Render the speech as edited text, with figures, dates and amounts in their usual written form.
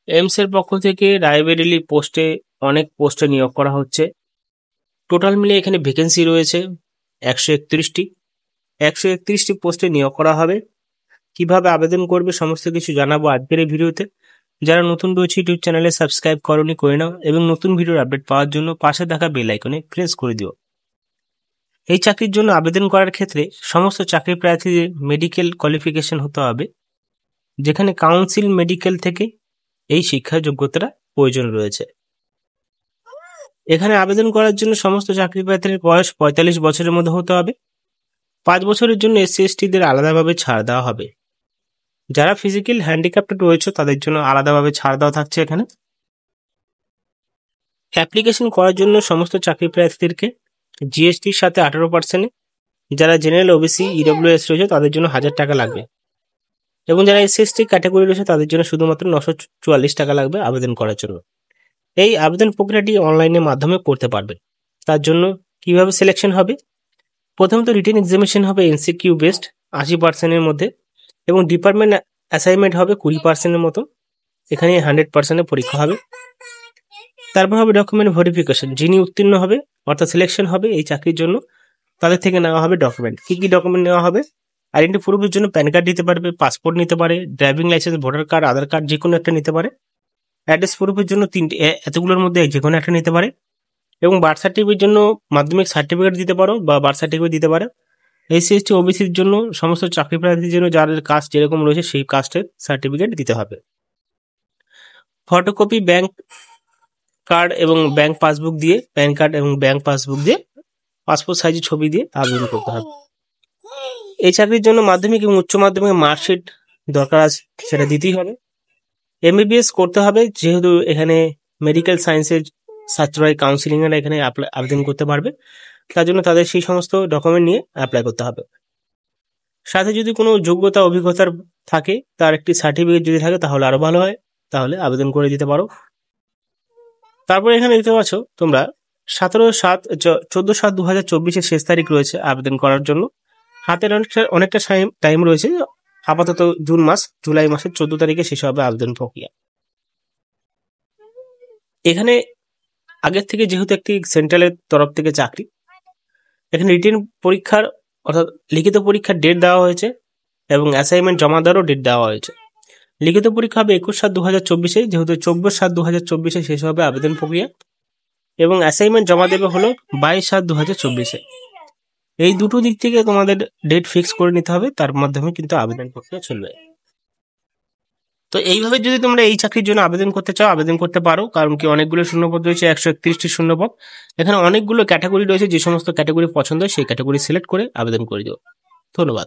Aims এর পক্ষ থেকে রায়বেরেলি পোস্টে অনেক পোস্টে নিয়োগ করা হচ্ছে। টোটাল মিলে এখানে ভ্যাকেন্সি রয়েছে 131টি। 131টি পোস্টে নিয়োগ করা হবে। কিভাবে আবেদন করবে সমস্ত কিছু জানাবো আজকের এই ভিডিওতে। যারা নতুন রয়েছে ইউটিউব চ্যানেলে সাবস্ক্রাইব করনি করে নাও এবং নতুন ভিডিওর আপডেট পাওয়ার জন্য পাশে থাকা বেল আইকনে প্রেস করে দিও। এই চাকরির জন্য আবেদন করার ক্ষেত্রে সমস্ত চাকরি প্রার্থীদের মেডিকেল কোয়ালিফিকেশন হতে হবে, যেখানে কাউন্সিল মেডিকেল থেকে এই শিক্ষা যোগ্যতাটা প্রয়োজন রয়েছে। এখানে আবেদন করার জন্য সমস্ত চাকরি প্রার্থীদের বয়স 45 বছরের মধ্যে হতে হবে। 5 বছরের জন্য SC/ST-দের আলাদাভাবে ছাড় দেওয়া হবে। যারা ফিজিক্যাল হ্যান্ডিক্যাপ্টেড রয়েছে তাদের জন্য আলাদাভাবে ছাড় দেওয়া থাকছে এখানে। অ্যাপ্লিকেশন করার জন্য সমস্ত চাকরি প্রার্থীদেরকে GSTর সাথে 18%, যারা জেনারেল OBC EWS রয়েছে তাদের জন্য 1000 টাকা লাগবে এবং যারা SC/ST ক্যাটাগরি রয়েছে তাদের জন্য শুধুমাত্র 944 টাকা লাগবে আবেদন করার জন্য। এই আবেদন প্রক্রিয়াটি অনলাইনের মাধ্যমে করতে পারবেন। তার জন্য কিভাবে সিলেকশন হবে? প্রথমত রিটেন এক্সামিনেশন হবে MCQ বেসড 80%-এর মধ্যে এবং ডিপার্টমেন্ট অ্যাসাইনমেন্ট হবে 20%-এর মতো। এখানে 100%-এর পরীক্ষা হবে। তারপর হবে ডকুমেন্ট ভেরিফিকেশন। যিনি উত্তীর্ণ হবে অর্থাৎ সিলেকশন হবে এই চাকরির জন্য তাদের থেকে নেওয়া হবে ডকুমেন্ট। কি কি ডকুমেন্ট নেওয়া হবে? আইডেন্টি প্রুফের জন্য প্যান কার্ড নিতে পারবে, পাসপোর্ট নিতে পারে, ড্রাইভিং লাইসেন্স, ভোটার কার্ড, আধার কার্ড যে কোনো একটা নিতে পারে। অ্যাড্রেস প্রুফের জন্য এতগুলোর মধ্যে যে কোনো একটা নিতে পারে এবং বার্থ সার্টিফিকেটের জন্য মাধ্যমিক সার্টিফিকেট দিতে পারো বা বার্থ সার্টিফিকেট দিতে পারে। SC/ST OBCর জন্য সমস্ত চাকরি প্রার্থীর জন্য যাদের কাস্ট যেরকম রয়েছে সেই কাস্টের সার্টিফিকেট দিতে হবে। ফটোকপি ব্যাংক কার্ড এবং ব্যাংক পাসবুক দিয়ে, প্যান কার্ড এবং ব্যাংক পাসবুক দিয়ে, পাসপোর্ট সাইজের ছবি দিয়ে আবেদন করতে হবে। এই চাকরির জন্য মাধ্যমিক এবং উচ্চ মাধ্যমিকের মার্কশিট দরকার আছে, সেটা দিতেই হবে। MBBS করতে হবে, যেহেতু এখানে মেডিকেল সায়েন্সের ছাত্ররা কাউন্সিলিংয়েরা এখানে আবেদন করতে পারবে, তার জন্য তাদের সেই সমস্ত ডকুমেন্ট নিয়ে অ্যাপ্লাই করতে হবে। সাথে যদি কোনো যোগ্যতা অভিজ্ঞতার থাকে, তার একটি সার্টিফিকেট যদি থাকে তাহলে আরো ভালো হয়, তাহলে আবেদন করে দিতে পারো। তারপরে এখানে দেখতে পাচ্ছ তোমরা 14/7/2024 শেষ তারিখ রয়েছে আবেদন করার জন্য। হাতের অনেকটা টাইম রয়েছে। আপাতত জুলাই মাসের 14 তারিখে শেষ হবে আবেদন প্রক্রিয়া। এখানে আগের থেকে যেহেতু একটি সেন্ট্রালের তরফ থেকে চাকরি, এখানে রিটেন পরীক্ষার অর্থাৎ লিখিত পরীক্ষার ডেট দেওয়া হয়েছে এবং অ্যাসাইনমেন্ট জমা দেওয়ারও ডেট দেওয়া হয়েছে। লিখিত পরীক্ষা হবে 21/7/2024, যেহেতু 24/7/2024 শেষ হবে আবেদন প্রক্রিয়া এবং অ্যাসাইনমেন্ট জমা দেবে হলো 22/7/2024। এই দুটো দিক থেকে তোমাদের ডেট ফিক্স করে নিতে হবে, তার মাধ্যমে কিন্তু আবেদন প্রক্রিয়া চলবে। তো এইভাবে যদি তোমরা এই চাকরির জন্য আবেদন করতে চাও আবেদন করতে পারো, কারণ কি অনেকগুলো শূন্যপদ রয়েছে, 131টি শূন্যপদ। এখানে অনেকগুলো ক্যাটাগরি রয়েছে, যে সমস্ত ক্যাটাগরি পছন্দ হয় সেই ক্যাটাগরি সিলেক্ট করে আবেদন করে দিও। ধন্যবাদ।